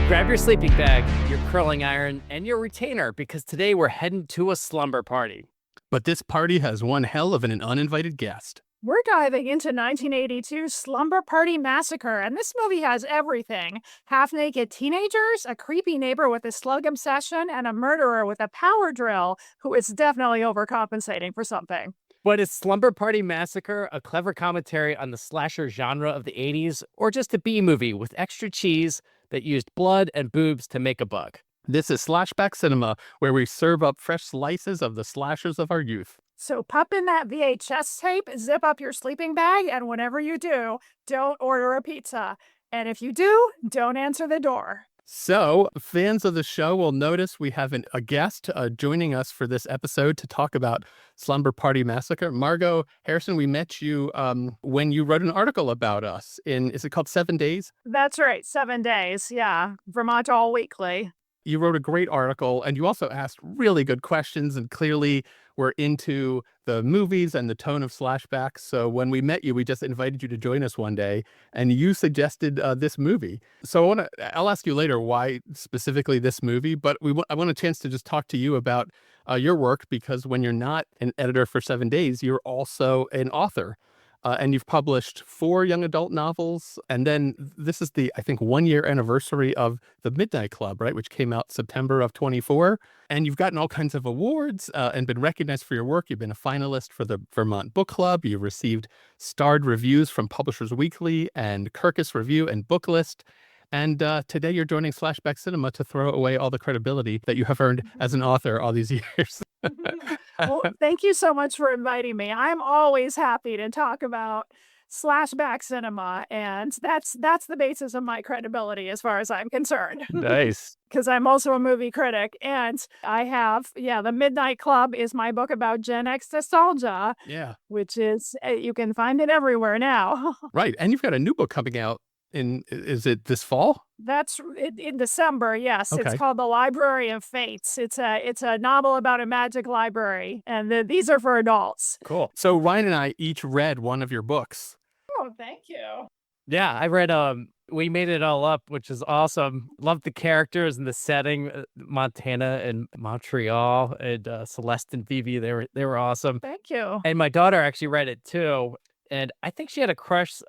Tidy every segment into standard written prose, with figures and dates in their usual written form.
Grab your sleeping bag, your curling iron, and your retainer because today we're heading to a slumber party. But this party has one hell of an uninvited guest. We're diving into 1982's Slumber Party Massacre, and this movie has everything. Half-naked teenagers, a creepy neighbor with a slug obsession, and a murderer with a power drill who is definitely overcompensating for something. But is Slumber Party Massacre a clever commentary on the slasher genre of the 80s, or just a B-movie with extra cheese that used blood and boobs to make a buck? This is Slashback Cinema, where we serve up fresh slices of the slashers of our youth. So pop in that VHS tape, zip up your sleeping bag, and whenever you do, don't order a pizza. And if you do, don't answer the door. So, fans of the show will notice we have a guest joining us for this episode to talk about Slumber Party Massacre. Margot Harrison, we met you when you wrote an article about us is it called 7 Days? That's right, 7 days, yeah. Vermont All Weekly. You wrote a great article, and you also asked really good questions, and clearly were into the movies and the tone of Slashback. So when we met you, we just invited you to join us one day, and you suggested this movie. So I'll ask you later why specifically this movie, but I want a chance to just talk to you about your work, because when you're not an editor for 7 Days, you're also an author. And you've published 4 young adult novels. And then this is the, I think, 1-year anniversary of The Midnight Club, right? Which came out September of 24. And you've gotten all kinds of awards and been recognized for your work. You've been a finalist for the Vermont Book Club. You've received starred reviews from Publishers Weekly and Kirkus Review and Booklist. And today you're joining Slashback Cinema to throw away all the credibility that you have earned as an author all these years. Well, thank you so much for inviting me. I'm always happy to talk about Slashback Cinema, and that's the basis of my credibility as far as I'm concerned. Nice. Because I'm also a movie critic, and I have, The Midnight Club is my book about Gen X nostalgia. Yeah. Which is, you can find it everywhere now. Right. And you've got a new book coming out is it this fall? That's in December, yes. Okay. It's called The Library of Fates. It's a novel about a magic library, and these are for adults. Cool. So Ryan and I each read one of your books. Oh, thank you. Yeah, I read We Made It All Up, which is awesome. Loved the characters and the setting, Montana and Montreal, and Celeste and Vivi. They were awesome. Thank you. And my daughter actually read it too, and I think she had a crush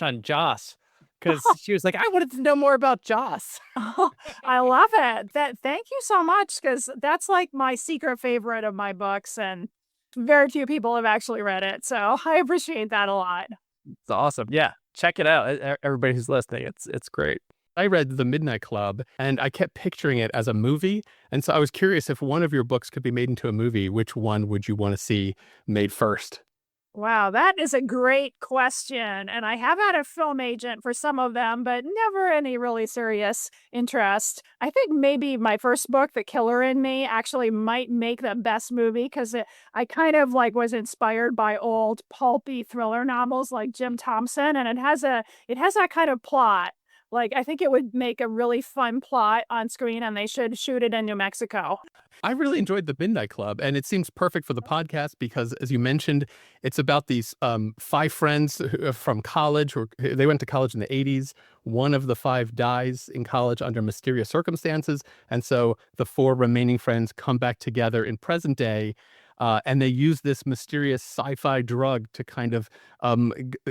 on Joss. Because she was like, I wanted to know more about Joss. Oh, I love it. Thank you so much, because that's like my secret favorite of my books, and very few people have actually read it. So I appreciate that a lot. It's awesome. Yeah, check it out. Everybody who's listening, it's great. I read The Midnight Club, and I kept picturing it as a movie. And so I was curious, if one of your books could be made into a movie, which one would you want to see made first? Wow, that is a great question. And I have had a film agent for some of them, but never any really serious interest. I think maybe my first book, The Killer in Me, actually might make the best movie, because I kind of was inspired by old pulpy thriller novels like Jim Thompson, and it has that kind of plot. I think it would make a really fun plot on screen, and they should shoot it in New Mexico. I really enjoyed The Midnight Club, and it seems perfect for the podcast because, as you mentioned, it's about these 5 friends from college. They went to college in the 80s. One of the 5 dies in college under mysterious circumstances, and so the 4 remaining friends come back together in present day. And they use this mysterious sci-fi drug to kind of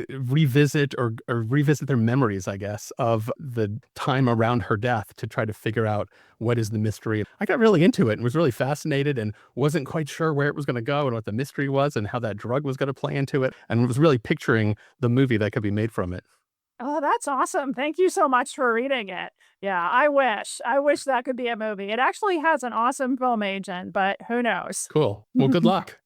revisit their memories, I guess, of the time around her death to try to figure out what is the mystery. I got really into it and was really fascinated and wasn't quite sure where it was going to go and what the mystery was and how that drug was going to play into it, and was really picturing the movie that could be made from it. Oh, that's awesome. Thank you so much for reading it. Yeah, I wish that could be a movie. It actually has an awesome film agent, but who knows? Cool. Well, good luck.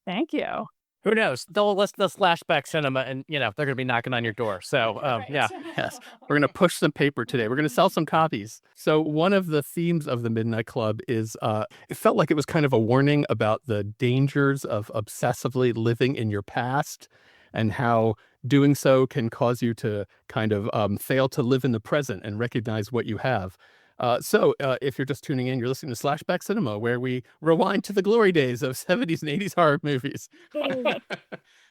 Thank you. Who knows? They'll list the Slashback Cinema, and they're going to be knocking on your door. So, Right. yeah. Yes. We're going to push some paper today. We're going to sell some copies. So one of the themes of The Midnight Club is it felt like it was kind of a warning about the dangers of obsessively living in your past, and how doing so can cause you to kind of fail to live in the present and recognize what you have. So if you're just tuning in, you're listening to Slashback Cinema, where we rewind to the glory days of 70s and 80s horror movies.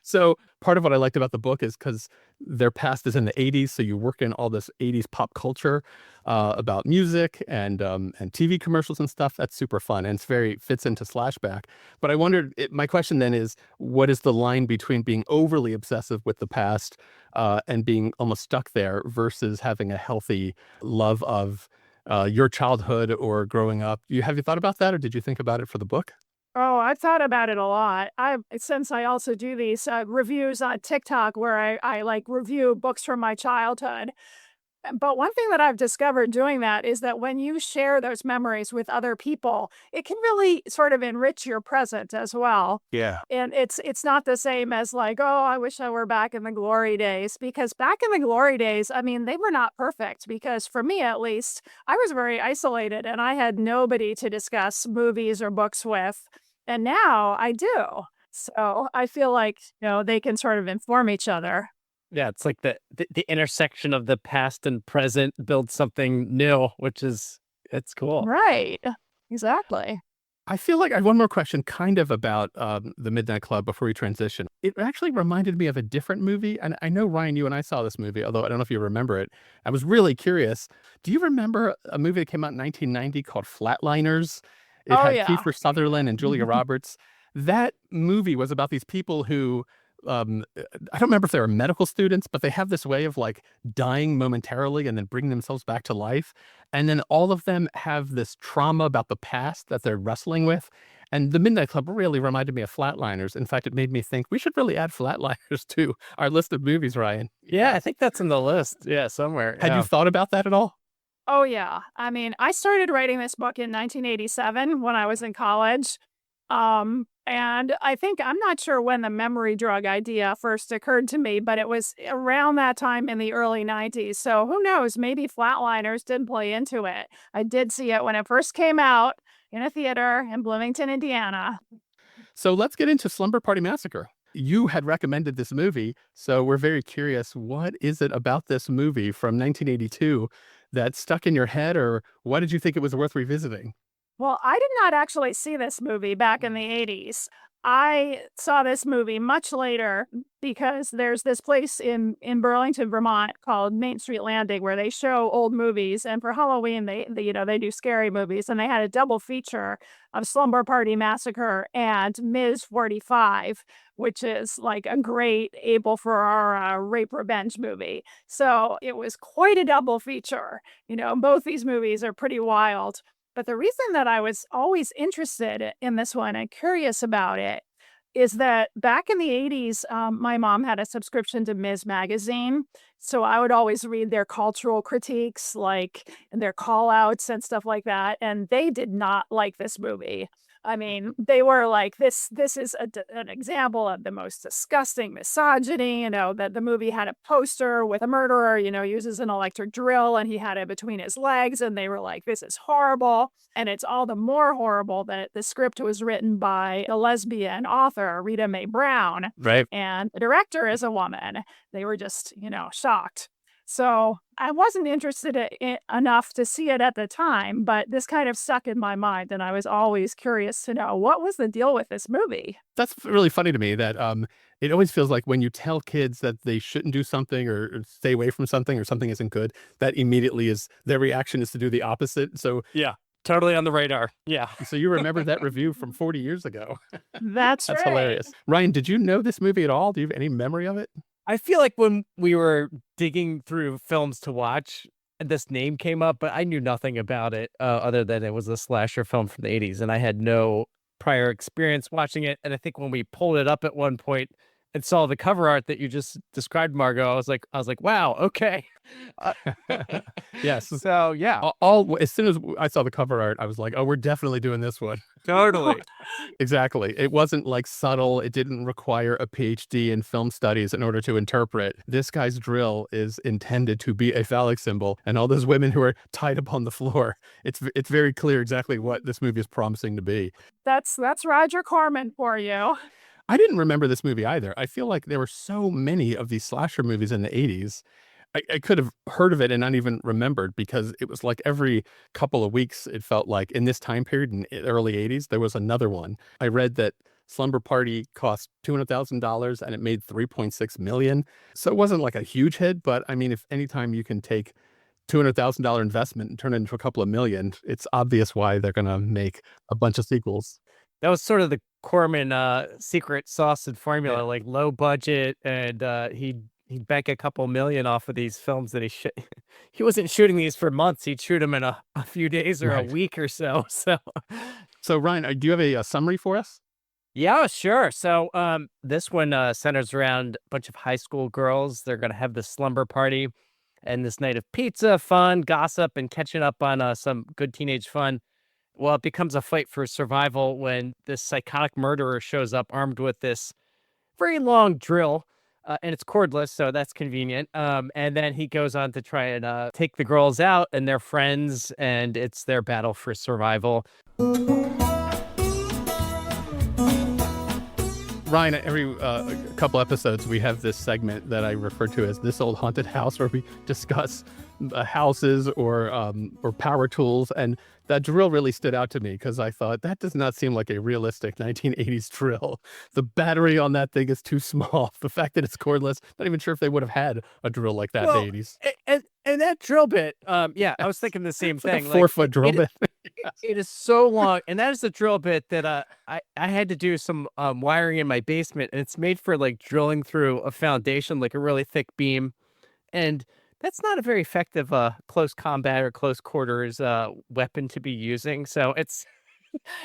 So part of what I liked about the book is because their past is in the 80s, so you work in all this 80s pop culture about music and TV commercials and stuff. That's super fun, and it's very fits into Slashback. But I wondered, my question then is, what is the line between being overly obsessive with the past and being almost stuck there versus having a healthy love of your childhood or growing up? Have you thought about that, or did you think about it for the book? Oh, I've thought about it a lot. Since I also do these reviews on TikTok where I like review books from my childhood. But one thing that I've discovered doing that is that when you share those memories with other people, it can really sort of enrich your present as well. Yeah. And it's not the same as like, oh, I wish I were back in the glory days, because back in the glory days, I mean, they were not perfect, because for me at least, I was very isolated and I had nobody to discuss movies or books with. And now I do. So I feel like, they can sort of inform each other. Yeah, it's like the intersection of the past and present builds something new, it's cool. Right. Exactly. I feel like I have one more question kind of about the Midnight Club before we transition. It actually reminded me of a different movie. And I know, Ryan, you and I saw this movie, although I don't know if you remember it. I was really curious. Do you remember a movie that came out in 1990 called Flatliners? It Oh, had yeah. Kiefer Sutherland and Julia Roberts. That movie was about these people who, I don't remember if they were medical students, but they have this way of like dying momentarily and then bringing themselves back to life. And then all of them have this trauma about the past that they're wrestling with. And the Midnight Club really reminded me of Flatliners. In fact, it made me think we should really add Flatliners to our list of movies, Ryan. Yeah, I think that's in the list. Yeah, somewhere. Had you thought about that at all? Oh, yeah. I mean, I started writing this book in 1987 when I was in college. And I think, I'm not sure when the memory drug idea first occurred to me, but it was around that time in the early 90s. So who knows, maybe Flatliners did play into it. I did see it when it first came out in a theater in Bloomington, Indiana. So let's get into Slumber Party Massacre. You had recommended this movie, so we're very curious. What is it about this movie from 1982 that stuck in your head, or why did you think it was worth revisiting? Well, I did not actually see this movie back in the 80s. I saw this movie much later because there's this place in Burlington, Vermont called Main Street Landing where they show old movies, and for Halloween they do scary movies, and they had a double feature of Slumber Party Massacre and Ms. 45, which is like a great Abel Ferrara rape revenge movie. So it was quite a double feature. Both these movies are pretty wild. But the reason that I was always interested in this one and curious about it is that back in the 80s, my mom had a subscription to Ms. Magazine. So I would always read their cultural critiques, and their call outs and stuff like that. And they did not like this movie. I mean, they were like, this is an example of the most disgusting misogyny, that the movie had a poster with a murderer, uses an electric drill and he had it between his legs. And they were like, this is horrible. And it's all the more horrible that the script was written by a lesbian author, Rita Mae Brown. Right. And the director is a woman. They were just, shocked. So I wasn't interested enough to see it at the time, but this kind of stuck in my mind, and I was always curious to know what was the deal with this movie. That's really funny to me that it always feels like when you tell kids that they shouldn't do something or stay away from something or something isn't good, that immediately is their reaction is to do the opposite. So Yeah, totally on the radar. Yeah. so you remember that review from 40 years ago. That's That's right. hilarious. Ryan, did you know this movie at all? Do you have any memory of it? I feel like when we were digging through films to watch, this name came up, but I knew nothing about it other than it was a slasher film from the 80s, and I had no prior experience watching it. And I think when we pulled it up at one point and saw the cover art that you just described, Margot, I was like, wow, okay. Yes. So yeah, As soon as I saw the cover art, I was like, oh, we're definitely doing this one. totally. Exactly. It wasn't like subtle. It didn't require a PhD in film studies in order to interpret. This guy's drill is intended to be a phallic symbol, and all those women who are tied up on the floor. It's very clear exactly what this movie is promising to be. That's Roger Corman for you. I didn't remember this movie either. I feel like there were so many of these slasher movies in the 80s. I could have heard of it and not even remembered, because it was like every couple of weeks, it felt like in this time period in the early 80s, there was another one. I read that Slumber Party cost $200,000 and it made $3.6 million. So it wasn't like a huge hit, but I mean, if anytime you can take $200,000 investment and turn it into a couple of million, it's obvious why they're going to make a bunch of sequels. That was sort of the Corman secret sauce and formula, Yeah. like low budget, and he'd bank a couple million off of these films that he wasn't shooting these for months. He'd shoot them in a few days or Right. a week or so. So Ryan, do you have a summary for us? Yeah, sure. So this one centers around a bunch of high school girls. They're going to have this slumber party and this night of pizza, fun, gossip, and catching up on some good teenage fun. Well, it becomes a fight for survival when this psychotic murderer shows up armed with this very long drill, and it's cordless, so that's convenient. And then he goes on to try and take the girls out and their friends, and it's their battle for survival. Ryan, every couple episodes, we have this segment that I refer to as This Old Haunted House, where we discuss houses or power tools. And that drill really stood out to me because I thought that does not seem like a realistic 1980s drill. The battery on that thing is too small. The fact that it's cordless, not even sure if they would have had a drill like that in the 80s. And that drill bit, yeah, I was thinking the same It's like thing. a 4-foot drill bit. It is so long, and that is the drill bit that I had to do some wiring in my basement, and it's made for like drilling through a foundation, like a really thick beam, and that's not a very effective close combat or close quarters weapon to be using. So it's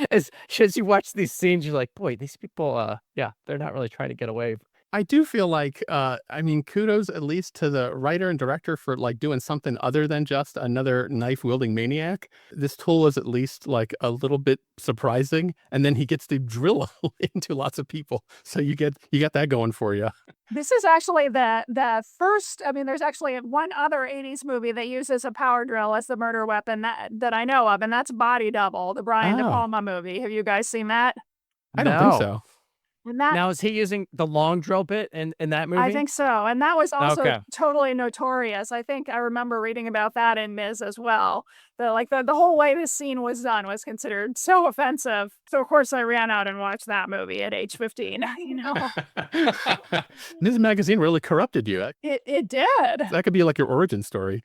as you watch these scenes, you're like, boy, these people, yeah, they're not really trying to get away. I do feel like, I mean, kudos at least to the writer and director for like doing something other than just another knife wielding maniac. This tool is at least like a little bit surprising, and then he gets to drill into lots of people. So you get that going for you. This is actually the first. I mean, there's actually one other 80s movie that uses a power drill as the murder weapon that I know of, and that's Body Double, the Brian De Oh. Palma movie. Have you guys seen that? I don't think No. so. And that Now, is he using the long drill bit in that movie? I think so. And that was also Okay. totally notorious. I think I remember reading about that in Ms. as well. The whole way this scene was done was considered so offensive. So of course I ran out and watched that movie at age 15. You know, Ms. Magazine really corrupted you. it did. That could be like your origin story.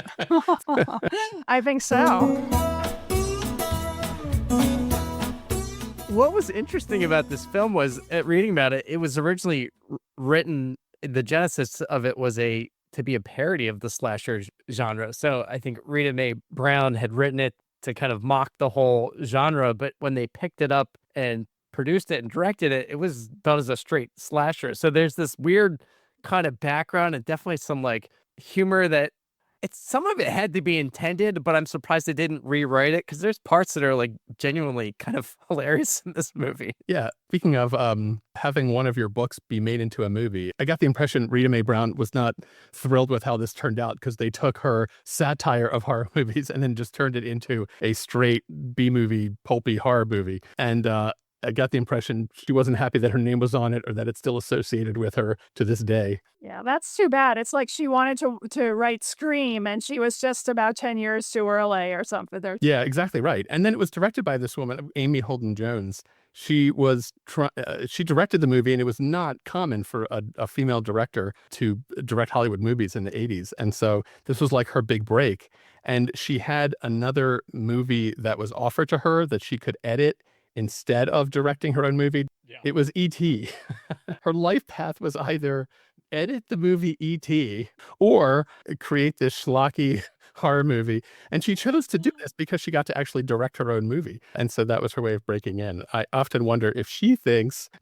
I think so. What was interesting about this film was reading about it. It was originally written. The genesis of it was to be a parody of the slasher genre. So I think Rita Mae Brown had written it to kind of mock the whole genre. But when they picked it up and produced it and directed it, it was done as a straight slasher. So there's this weird kind of background and definitely some like humor that some of it had to be intended, but I'm surprised they didn't rewrite it because there's parts that are like genuinely kind of hilarious in this movie. Yeah. Speaking of having one of your books be made into a movie, I got the impression Rita Mae Brown was not thrilled with how this turned out because they took her satire of horror movies and then just turned it into a straight B-movie, pulpy horror movie. And I got the impression she wasn't happy that her name was on it or that it's still associated with her to this day. Yeah, that's too bad. It's like she wanted to write Scream and she was just about 10 years too early or something. Yeah, exactly right. And then it was directed by this woman, Amy Holden Jones. She directed the movie, and it was not common for a female director to direct Hollywood movies in the 80s. And so this was like her big break. And she had another movie that was offered to her that she could edit instead of directing her own movie. Yeah. It was E.T. Her life path was either edit the movie E.T. or create this schlocky horror movie. And she chose to do this because she got to actually direct her own movie. And so that was her way of breaking in. I often wonder if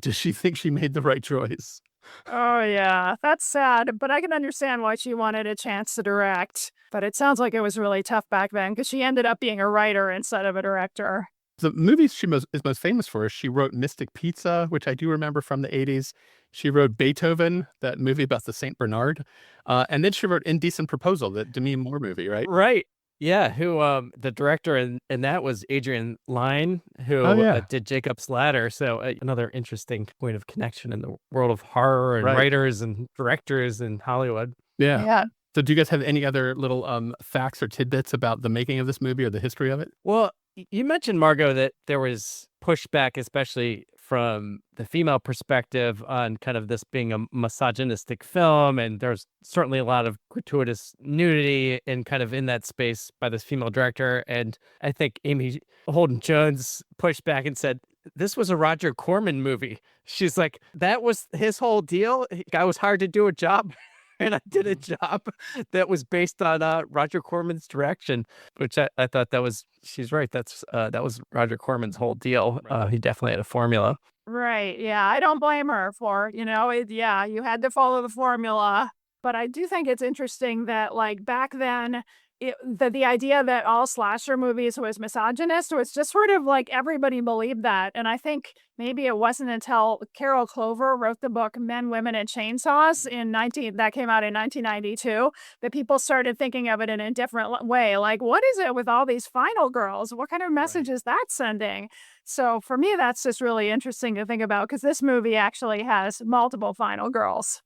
does she think she made the right choice? Oh, yeah, that's sad, but I can understand why she wanted a chance to direct. But it sounds like it was really tough back then because she ended up being a writer instead of a director. The movies she is most famous for is she wrote Mystic Pizza, which I do remember from the 80s. She wrote Beethoven, that movie about the St. Bernard. And then she wrote Indecent Proposal, the Demi Moore movie, right? Right. Yeah. Who the director and that was Adrian Lyne, who did Jacob's Ladder. So another interesting point of connection in the world of horror and writers and directors in Hollywood. Yeah. So do you guys have any other little facts or tidbits about the making of this movie or the history of it? Well, you mentioned, Margot, that there was pushback, especially from the female perspective on kind of this being a misogynistic film. And there's certainly a lot of gratuitous nudity and kind of in that space by this female director. And I think Amy Holden Jones pushed back and said, this was a Roger Corman movie. She's like, that was his whole deal. I was hired to do a job. And I did a job that was based on Roger Corman's direction, which I thought that was, she's right. That was Roger Corman's whole deal. He definitely had a formula. Right. Yeah. I don't blame her for, you had to follow the formula. But I do think it's interesting that, like, back then, the idea that all slasher movies was misogynist was just sort of like everybody believed that. And I think maybe it wasn't until Carol Clover wrote the book Men, Women, and Chainsaws that came out in 1992 that people started thinking of it in a different way. Like, what is it with all these final girls? What kind of message is that sending? So for me, that's just really interesting to think about because this movie actually has multiple final girls.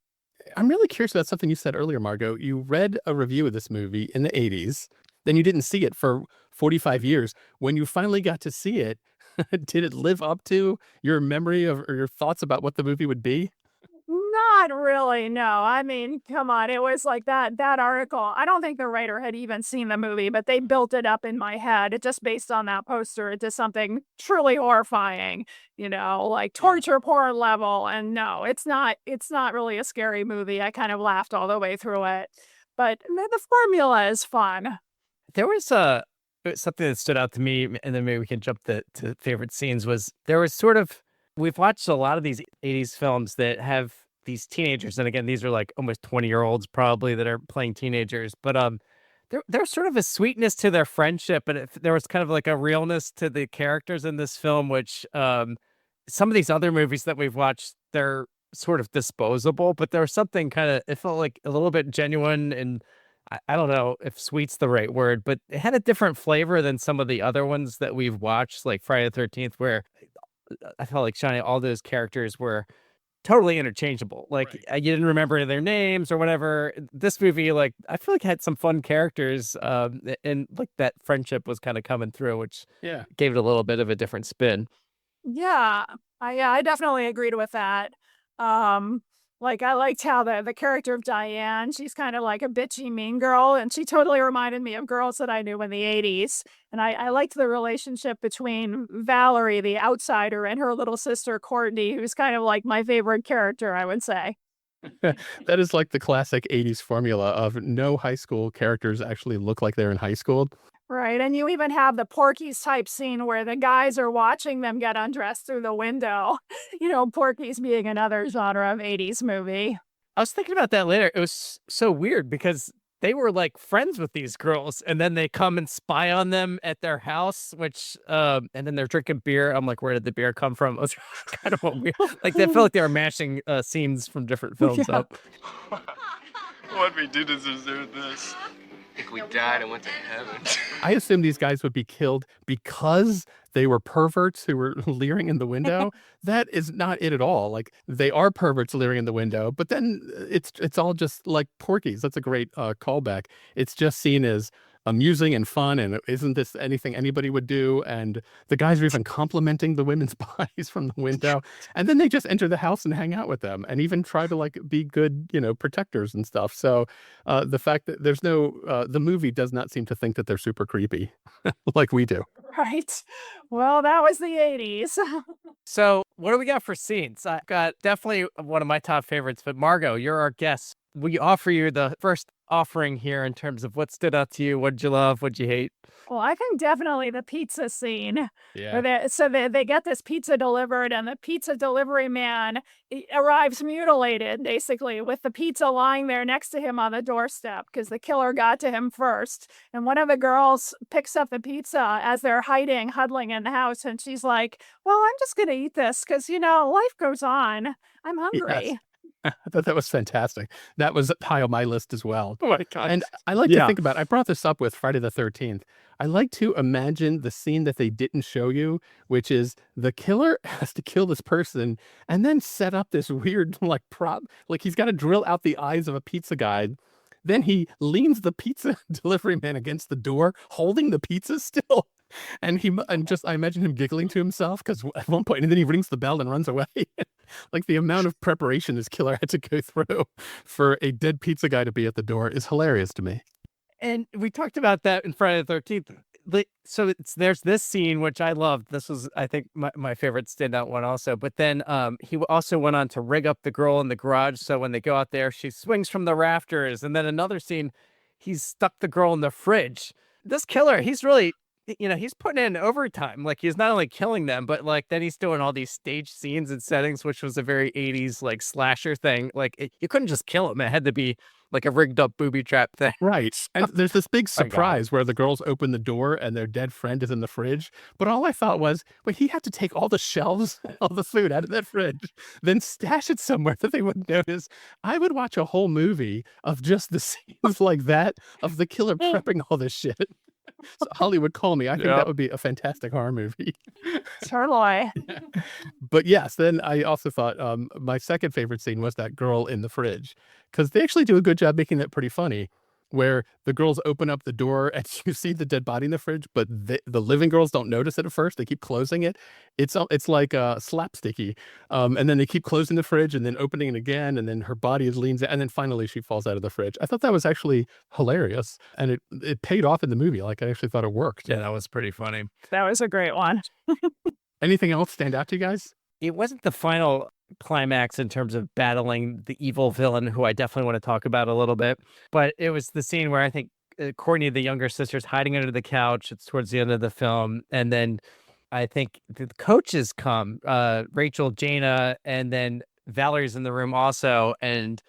I'm really curious about something you said earlier, Margot. You read a review of this movie in the 80s, then you didn't see it for 45 years. When you finally got to see it, did it live up to your memory of or your thoughts about what the movie would be? Not really, no. I mean, come on. It was like that article. I don't think the writer had even seen the movie, but they built it up in my head. It just based on that poster into something truly horrifying, like torture porn level. And no, it's not really a scary movie. I kind of laughed all the way through it. But the formula is fun. There was something that stood out to me, and then maybe we can jump to favorite scenes, was there was sort of, we've watched a lot of these 80s films that have these teenagers. And again, these are like almost 20-year-olds probably that are playing teenagers. But there's sort of a sweetness to their friendship. And there was kind of like a realness to the characters in this film, which some of these other movies that we've watched, they're sort of disposable. But there was something kind of, it felt like a little bit genuine. And I don't know if sweet's the right word, but it had a different flavor than some of the other ones that we've watched, like Friday the 13th, where I felt like Shani, all those characters were totally interchangeable. Like you didn't remember their names or whatever. This movie, like, I feel like had some fun characters, and like that friendship was kind of coming through, which gave it a little bit of a different spin. Yeah, I definitely agreed with that. Like, I liked how the character of Diane, she's kind of like a bitchy mean girl, and she totally reminded me of girls that I knew in the 80s. And I liked the relationship between Valerie, the outsider, and her little sister, Courtney, who's kind of like my favorite character, I would say. That is like the classic 80s formula of no high school characters actually look like they're in high school. Right, and you even have the Porky's type scene where the guys are watching them get undressed through the window. Porky's being another genre of 80s movie. I was thinking about that later. It was so weird because they were like friends with these girls, and then they come and spy on them at their house, which and then they're drinking beer. I'm like, where did the beer come from? It was kind of weird. Like, they felt like they were mashing scenes from different films up. What we do to deserve this? If we died and went to heaven. I assume these guys would be killed because they were perverts who were leering in the window. That is not it at all. Like, they are perverts leering in the window, but then it's all just like Porky's. That's a great callback. It's just seen as amusing and fun, and isn't this anything anybody would do? And the guys are even complimenting the women's bodies from the window, and then they just enter the house and hang out with them, and even try to like be good, protectors and stuff. So the fact that there's no, the movie does not seem to think that they're super creepy like we do. Right. Well, that was the 80s. So what do we got for scenes? I got definitely one of my top favorites, but Margot, you're our guest. We offer you the first offering here in terms of what stood out to you. What'd you love? What'd you hate? Well, I think definitely the pizza scene. Yeah. Where they get this pizza delivered, and the pizza delivery man arrives mutilated, basically, with the pizza lying there next to him on the doorstep because the killer got to him first. And one of the girls picks up the pizza as they're huddling in the house, and she's like, well, I'm just going to eat this because, life goes on. I'm hungry. Yes. I thought that was fantastic. That was high on my list as well. Oh my God. And I like to think about, I brought this up with Friday the 13th. I like to imagine the scene that they didn't show you, which is the killer has to kill this person and then set up this weird like prop. Like, he's got to drill out the eyes of a pizza guy. Then he leans the pizza delivery man against the door, holding the pizza still. And I imagine him giggling to himself because at one point, and then he rings the bell and runs away. Like the amount of preparation this killer had to go through for a dead pizza guy to be at the door is hilarious to me. And we talked about that in Friday the 13th. So there's this scene, which I loved. This was, I think, my favorite standout one also. But then he also went on to rig up the girl in the garage. So when they go out there, she swings from the rafters. And then another scene, he's stuck the girl in the fridge. This killer, he's really, he's putting in overtime. Like, he's not only killing them, but like then he's doing all these stage scenes and settings, which was a very 80s like slasher thing. Like you couldn't just kill him. It had to be like a rigged up booby trap thing. Right. And there's this big My God. surprise where the girls open the door and their dead friend is in the fridge. But all I thought was, wait, he had to take all the shelves, all the food out of that fridge, then stash it somewhere that they wouldn't notice. I would watch a whole movie of just the scenes like that, of the killer prepping all this shit. So Hollywood, call me. I think that would be a fantastic horror movie. Totally. But yes, then I also thought my second favorite scene was that girl in the fridge, because they actually do a good job making that pretty funny, where the girls open up the door and you see the dead body in the fridge, but the living girls don't notice it at first. They keep closing it. It's like slapsticky. And then they keep closing the fridge and then opening it again. And then her body leans in, and then finally she falls out of the fridge. I thought that was actually hilarious. And it paid off in the movie. Like, I actually thought it worked. Yeah, that was pretty funny. That was a great one. Anything else stand out to you guys? It wasn't the final climax in terms of battling the evil villain, who I definitely want to talk about a little bit, but it was the scene where I think Courtney, the younger sister, is hiding under the couch. It's towards the end of the film. And then I think the coaches come, Rachel, Jaina, and then Valerie's in the room also. And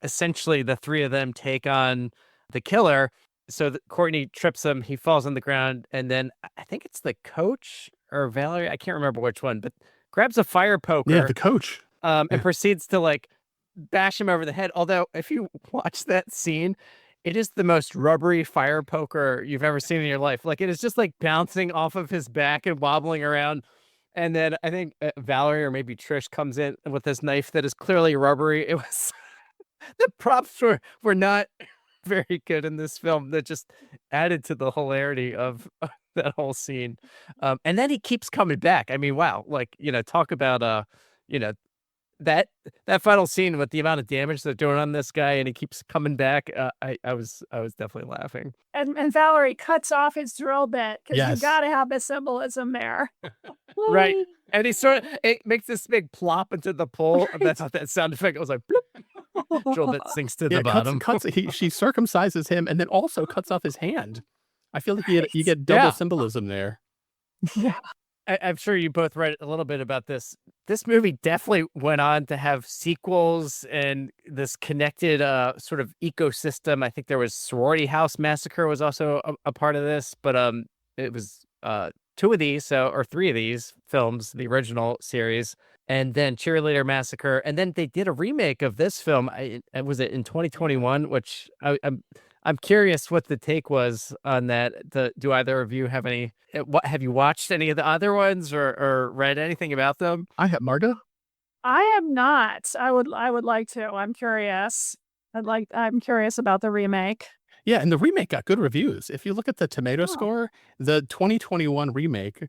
essentially the three of them take on the killer. So Courtney trips him, he falls on the ground, and then I think it's the coach or Valerie, I can't remember which one, but grabs a fire poker. Yeah, the coach. And proceeds to like bash him over the head. Although if you watch that scene, it is the most rubbery fire poker you've ever seen in your life. Like, it is just like bouncing off of his back and wobbling around. And then I think Valerie or maybe Trish comes in with this knife that is clearly rubbery. It was the props were not very good in this film. That just added to the hilarity of that whole scene. And then he keeps coming back. I mean, wow. Like, talk about that final scene with the amount of damage they're doing on this guy, and he keeps coming back. I was definitely laughing. And Valerie cuts off his drill bit because Yes. you got to have the symbolism there. Right. And it makes this big plop into the pool. Right. That's how that sound effect was, like bloop. Drill bit sinks to the bottom. She circumcises him and then also cuts off his hand. I feel like you get double Yeah. symbolism there. Yeah. I'm sure you both read a little bit about this. This movie definitely went on to have sequels and this connected sort of ecosystem. I think there was Sorority House Massacre was also a part of this, but it was two of these, or three of these films, the original series, and then Cheerleader Massacre, and then they did a remake of this film. Was it in 2021? Which I'm curious what the take was on that. Do either of you have any? Have you watched any of the other ones or read anything about them? I have Margot. I am not. I would like to. I'm curious. I'm curious about the remake. Yeah, and the remake got good reviews. If you look at the tomato score, the 2021 remake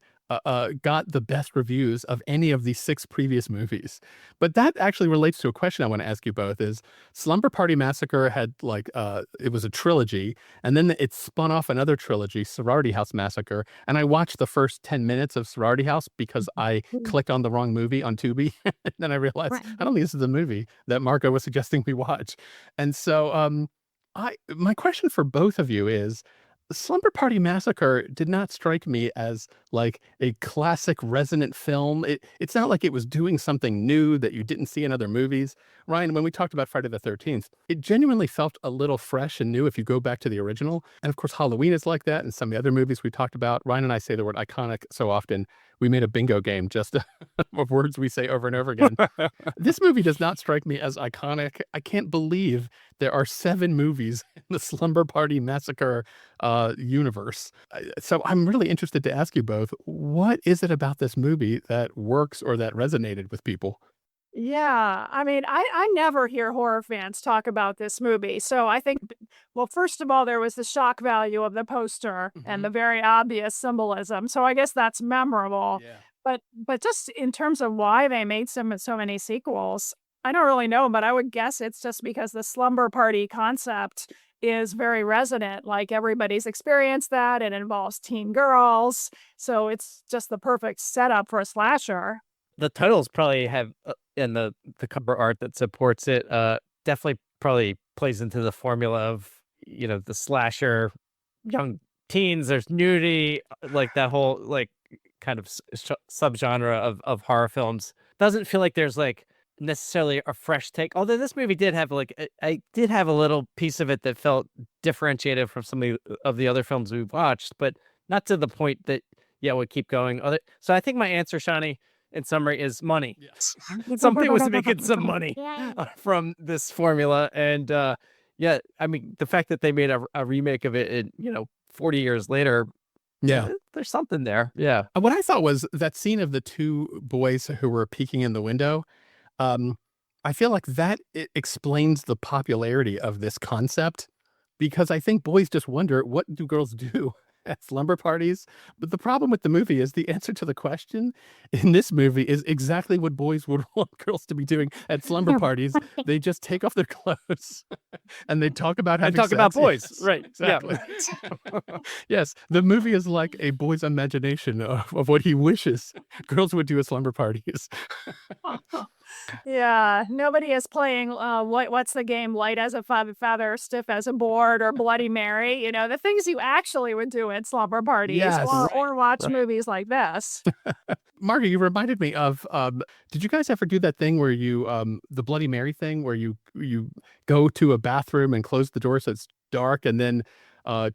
got the best reviews of any of the 6 previous movies. But that actually relates to a question I want to ask you both is Slumber Party Massacre had it was a trilogy, and then it spun off another trilogy, Sorority House Massacre. And I watched the first 10 minutes of Sorority House because I clicked on the wrong movie on Tubi. And then I realized, I don't think this is the movie that Marco was suggesting we watch. And so my question for both of you is, Slumber Party Massacre did not strike me as like a classic resonant film. It's not like it was doing something new that you didn't see in other movies. Ryan, when we talked about Friday the 13th, it genuinely felt a little fresh and new if you go back to the original. And of course, Halloween is like that, and some of the other movies we talked about. Ryan and I say the word iconic so often. We made a bingo game just of words we say over and over again. This movie does not strike me as iconic. I can't believe there are 7 movies in the Slumber Party Massacre universe. So I'm really interested to ask you both, what is it about this movie that works or that resonated with people? Yeah, I mean, I never hear horror fans talk about this movie, so I think Well, first of all, there was the shock value of the poster and the very obvious symbolism. So I guess that's memorable. Yeah. But just in terms of why they made so many sequels, I don't really know, but I would guess it's just because the slumber party concept is very resonant. Like everybody's experienced that. It involves teen girls. So it's just the perfect setup for a slasher. The titles probably have, and the cover art that supports it, definitely probably plays into the formula of, the slasher, young teens. There's nudity, like that whole like kind of subgenre of horror films. Doesn't feel like there's like necessarily a fresh take. Although this movie did have like I did have a little piece of it that felt differentiated from some of the other films we've watched, but not to the point that would keep going. So I think my answer, Shani, in summary, is money. Yes. Something was making some money from this formula, and I mean the fact that they made a remake of it, 40 years later. Yeah. There's something there. Yeah. What I thought was that scene of the two boys who were peeking in the window. I feel like that explains the popularity of this concept, because I think boys just wonder, what do girls do at slumber parties? But the problem with the movie is the answer to the question in this movie is exactly what boys would want girls to be doing at slumber parties. They just take off their clothes and they talk about having sex. About boys. Yes, Right. exactly. Yes, the movie is like a boy's imagination of what he wishes girls would do at slumber parties. Yeah, nobody is playing, what's the game? Light as a feather, stiff as a board, or Bloody Mary, the things you actually would do at slumber parties, Yes. or watch movies like this. Margot, you reminded me of, did you guys ever do that thing where you, the Bloody Mary thing, where you go to a bathroom and close the door so it's dark, and then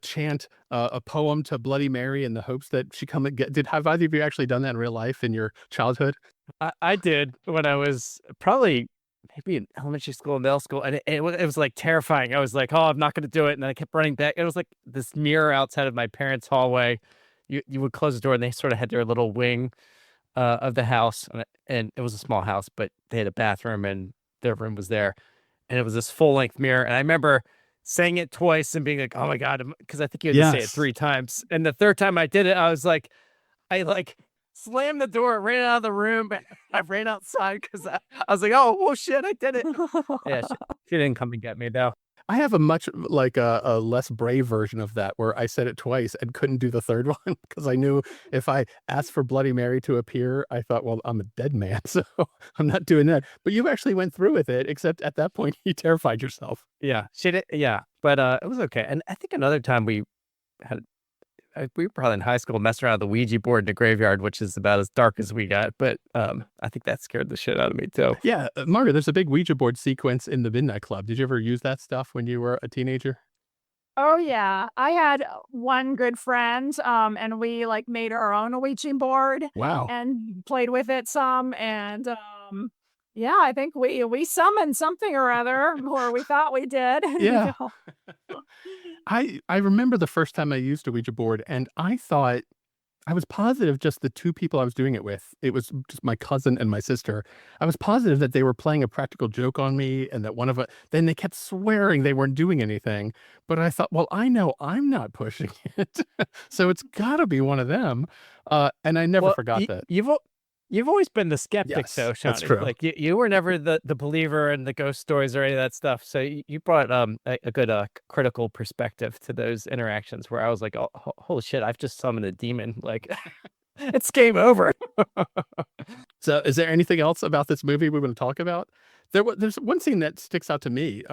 chant a poem to Bloody Mary in the hopes that she come and have either of you actually done that in real life in your childhood? I did when I was probably maybe in elementary school, middle school, and it was like terrifying. I was like, oh, I'm not going to do it. And then I kept running back. It was like this mirror outside of my parents' hallway. You would close the door and they sort of had their little wing of the house. And it was a small house, but they had a bathroom and their room was there. And it was this full length mirror. And I remember saying it twice and being like, oh my God, because I think you had to say it 3 times. And the third time I did it, I was like, slammed the door, ran out of the room. I ran outside because I was like, oh shit, I did it. Yeah, she didn't come and get me though. I have a much like a less brave version of that, where I said it twice and couldn't do the third one because I knew if I asked for Bloody Mary to appear, I thought, well, I'm a dead man, so I'm not doing that. But you actually went through with it, except at that point you terrified yourself. Yeah, she did. Yeah, but it was okay. And I think another time we were probably in high school messing around with the Ouija board in the graveyard, which is about as dark as we got. But I think that scared the shit out of me too. Yeah, Margaret, there's a big Ouija board sequence in the Midnight Club. Did you ever use that stuff when you were a teenager? Oh yeah, I had one good friend, and we like made our own Ouija board. Wow. And played with it some, and yeah, I think we summoned something or other, or we thought we did. Yeah. I remember the first time I used a Ouija board, and I thought, I was positive just the 2 people I was doing it with, it was just my cousin and my sister. I was positive that they were playing a practical joke on me, and that one of it, then they kept swearing they weren't doing anything. But I thought, well, I know I'm not pushing it, so it's got to be one of them. And I never forgot that. You've always been the skeptic, Yes, though, Shani. that's true. Like you were never the believer in the ghost stories or any of that stuff. So you brought a good critical perspective to those interactions where I was like, oh, holy shit, I've just summoned a demon. Like it's game over. So is there anything else about this movie we want to talk about? There's one scene that sticks out to me.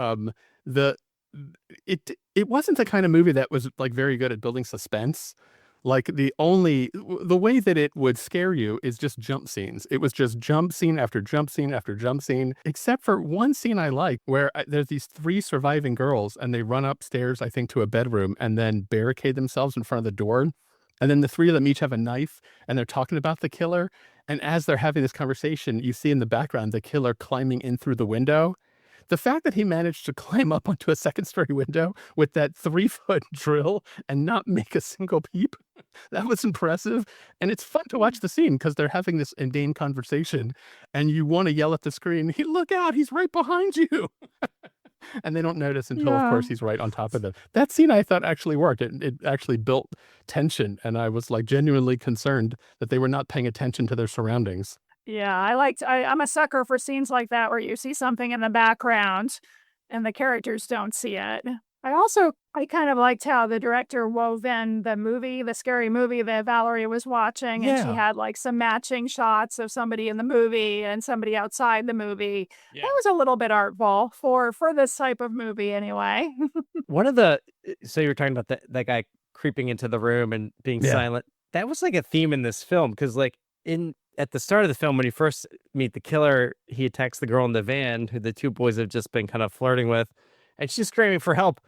It wasn't the kind of movie that was like very good at building suspense. Like the way that it would scare you is just jump scenes. It was just jump scene after jump scene after jump scene, except for one scene I like where there's these 3 surviving girls and they run upstairs, I think, to a bedroom and then barricade themselves in front of the door. And then the 3 of them each have a knife and they're talking about the killer. And as they're having this conversation, you see in the background the killer climbing in through the window. The fact that he managed to climb up onto a 2nd-story window with that 3-foot drill and not make a single peep, that was impressive. And it's fun to watch the scene because they're having this inane conversation and you want to yell at the screen, hey, look out, he's right behind you. And they don't notice until, of Yeah. course, he's right on top of them. That scene I thought actually worked. It actually built tension, and I was like genuinely concerned that they were not paying attention to their surroundings. Yeah, I'm a sucker for scenes like that where you see something in the background and the characters don't see it. I kind of liked how the director wove in the scary movie that Valerie was watching, and she Yeah. had like some matching shots of somebody in the movie and somebody outside the movie. Yeah. That was a little bit artful for this type of movie anyway. One of the so you were talking about that guy creeping into the room and being Yeah. silent. That was like a theme in this film because like at the start of the film when you first meet the killer, he attacks the girl in the van who the two boys have just been kind of flirting with, and she's screaming for help.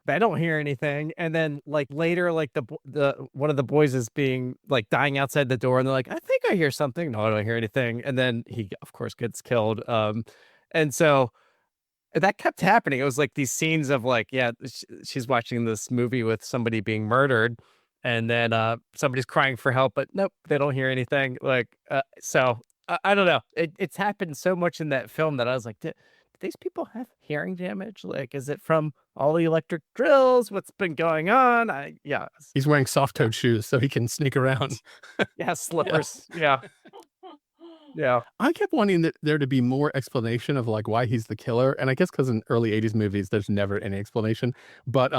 But I don't hear anything. And then like later, like the one of the boys is being like dying outside the door, and they're like, I think I hear something. No, I don't hear anything. And then he of course gets killed. And so that kept happening. It was like these scenes of like, yeah, she's watching this movie with somebody being murdered, and then somebody's crying for help, but nope, they don't hear anything. Like, so I don't know. It's happened so much in that film that I was like, did these people have hearing damage? Like, is it from all the electric drills? What's been going on? He's wearing soft-toed shoes so he can sneak around. Yeah, slippers. Yeah. Yeah. I kept wanting there to be more explanation of like why he's the killer, and I guess because in early '80s movies there's never any explanation. But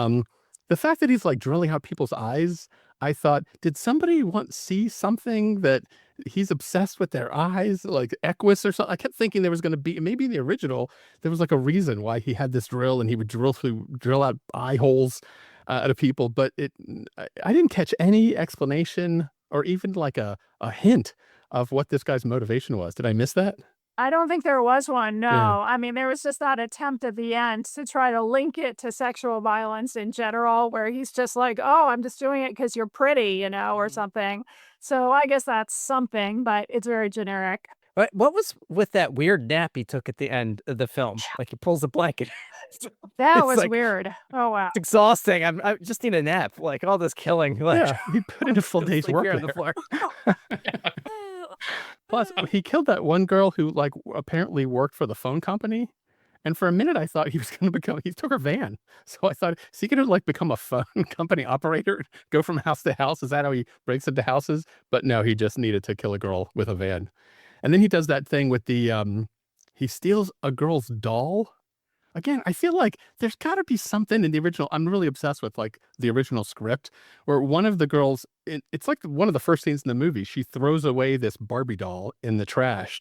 the fact that he's like drilling out people's eyes, I thought, did somebody once see something that he's obsessed with their eyes, like Equus or something? I kept thinking there was going to be maybe in the original there was like a reason why he had this drill and he would drill out eye holes out of people, but I didn't catch any explanation or even like a hint of what this guy's motivation was. Did I miss that? I don't think there was one, no. Yeah. I mean, there was just that attempt at the end to try to link it to sexual violence in general, where he's just like, "Oh, I'm just doing it because you're pretty," or something. So I guess that's something, but it's very generic. What was with that weird nap he took at the end of the film? Like he pulls a blanket. That It's was like- weird. Oh, wow. It's exhausting. I just need a nap. Like all this killing. Like, Yeah, he put in a full day's like work here on the there. floor. Plus, he killed that one girl who like apparently worked for the phone company. And for a minute, I thought he was going to he took her van. So I thought, is he going to like become a phone company operator, go from house to house? Is that how he breaks into houses? But no, he just needed to kill a girl with a van. And then he does that thing with he steals a girl's doll. Again, I feel like there's got to be something in the original. I'm really obsessed with like the original script where one of the girls, it's like one of the first scenes in the movie. She throws away this Barbie doll in the trash.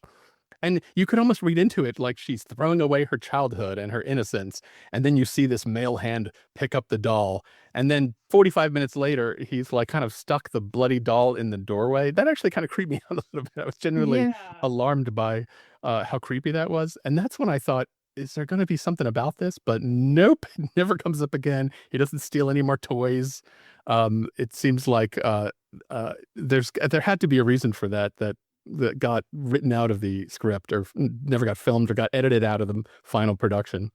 And you could almost read into it like she's throwing away her childhood and her innocence. And then you see this male hand pick up the doll. And then 45 minutes later, he's like kind of stuck the bloody doll in the doorway. That actually kind of creeped me out a little bit. I was genuinely alarmed by how creepy that was. And that's when I thought, is there going to be something about this? But nope, it never comes up again. He doesn't steal any more toys. It seems like there had to be a reason for that got written out of the script or never got filmed or got edited out of the final production.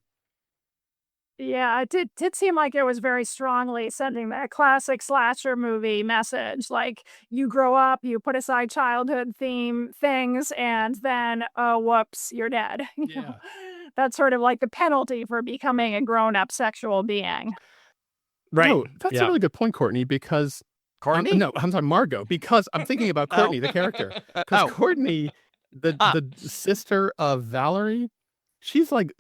Yeah, it did seem like it was very strongly sending that classic slasher movie message. Like, you grow up, you put aside childhood theme things, and then, oh, whoops, you're dead. Yeah. That's sort of like the penalty for becoming a grown-up sexual being. Right. No, that's a really good point, Courtney, because Courtney? no, I'm sorry, Margot, because I'm thinking about Courtney, the character. Because Courtney, the sister of Valerie, she's like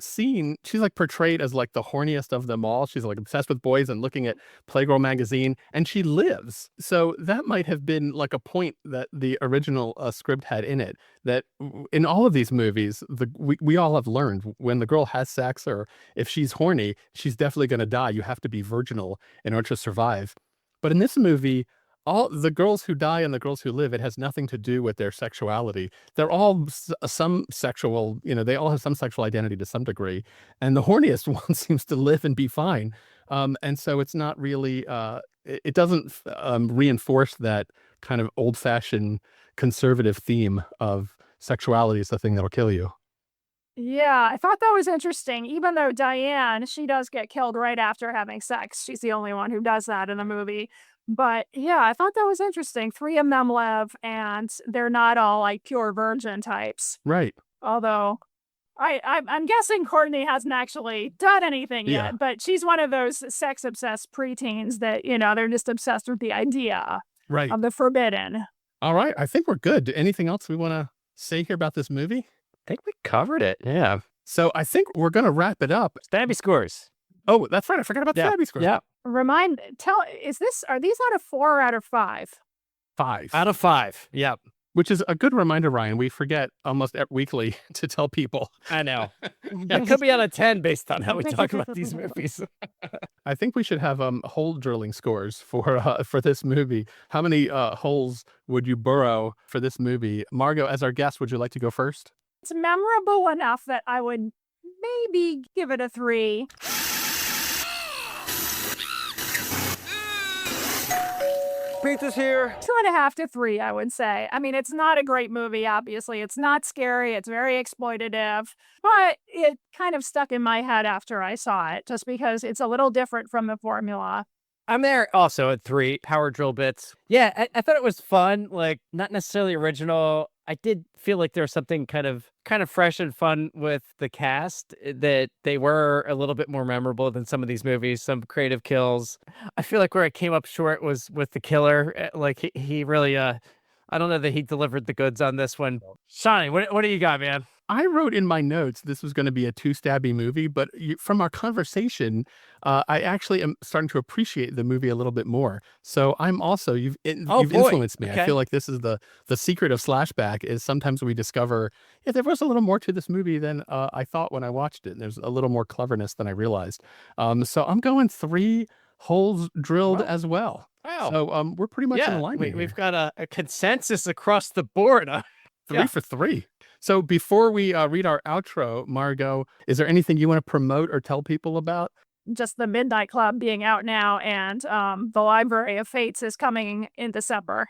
portrayed as like the horniest of them all. She's like obsessed with boys and looking at Playgirl magazine, and she lives. So that might have been like a point that the original script had in it, that in all of these movies, we all have learned when the girl has sex or if she's horny, she's definitely going to die. You have to be virginal in order to survive. But in this movie, all the girls who die and the girls who live, it has nothing to do with their sexuality. They're all some sexual, they all have some sexual identity to some degree. And the horniest one seems to live and be fine. And so it's not really, it doesn't reinforce that kind of old fashioned conservative theme of sexuality is the thing that'll kill you. Yeah, I thought that was interesting. Even though Diane, she does get killed right after having sex. She's the only one who does that in the movie. But yeah, I thought that was interesting. 3 of them live, and they're not all like pure virgin types. Right. Although I'm guessing Courtney hasn't actually done anything Yeah. yet, but she's one of those sex-obsessed preteens that, you know, they're just obsessed with the idea Right. of the forbidden. All right. I think we're good. Anything else we want to say here about this movie? I think we covered it. Yeah. So I think we're going to wrap it up. Stabby scores. Oh, that's right. I forgot about the Stabby score. Yeah. Are these out of 4 or out of 5? 5. Out of 5. Yep. Which is a good reminder, Ryan. We forget almost weekly to tell people. I know. It could be out of 10 based on how we talk about these movies. I think we should have hole drilling scores for this movie. How many holes would you burrow for this movie? Margot, as our guest, would you like to go first? It's memorable enough that I would maybe give it a 3. Pizza's here. 2.5 to 3, I would say. I mean, it's not a great movie, obviously. It's not scary. It's very exploitative. But it kind of stuck in my head after I saw it, just because it's a little different from the formula. I'm there also at 3 power drill bits. Yeah, I thought it was fun, like not necessarily original. I did feel like there was something kind of fresh and fun with the cast, that they were a little bit more memorable than some of these movies, some creative kills. I feel like where I came up short was with the killer. Like he really, I don't know that he delivered the goods on this one. Shawnee, what do you got, man? I wrote in my notes this was going to be a 2-stabby movie, but from our conversation, I actually am starting to appreciate the movie a little bit more. So I'm also you've influenced me. Okay. I feel like this is the secret of Slashback is sometimes we discover there was a little more to this movie than I thought when I watched it. There's a little more cleverness than I realized. So I'm going 3 holes drilled as well. Wow. So we're pretty much in alignment. We've got a consensus across the board. 3 for 3. So before we read our outro, Margot, is there anything you want to promote or tell people about? Just the Midnight Club being out now, and the Library of Fates is coming in December.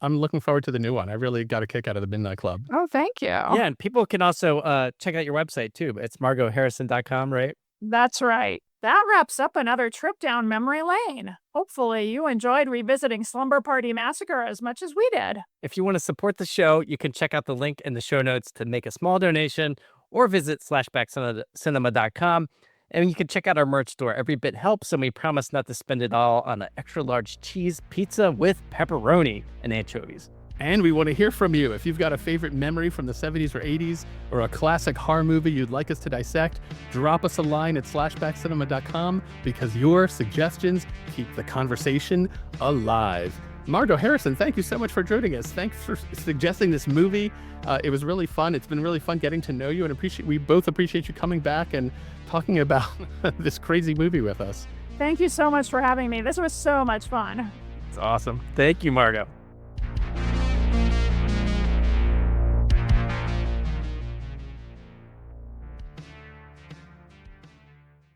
I'm looking forward to the new one. I really got a kick out of the Midnight Club. Oh, thank you. Yeah, and people can also check out your website too. It's margotharrison.com, right? That's right. That wraps up another trip down memory lane. Hopefully you enjoyed revisiting Slumber Party Massacre as much as we did. If you want to support the show, you can check out the link in the show notes to make a small donation or visit slashbackcinema.com. And you can check out our merch store. Every bit helps, and we promise not to spend it all on an extra large cheese pizza with pepperoni and anchovies. And we want to hear from you. If you've got a favorite memory from the 70s or 80s or a classic horror movie you'd like us to dissect, drop us a line at slashbackcinema.com because your suggestions keep the conversation alive. Margot Harrison, thank you so much for joining us. Thanks for suggesting this movie. It was really fun. It's been really fun getting to know you, and we both appreciate you coming back and talking about this crazy movie with us. Thank you so much for having me. This was so much fun. It's awesome. Thank you, Margot.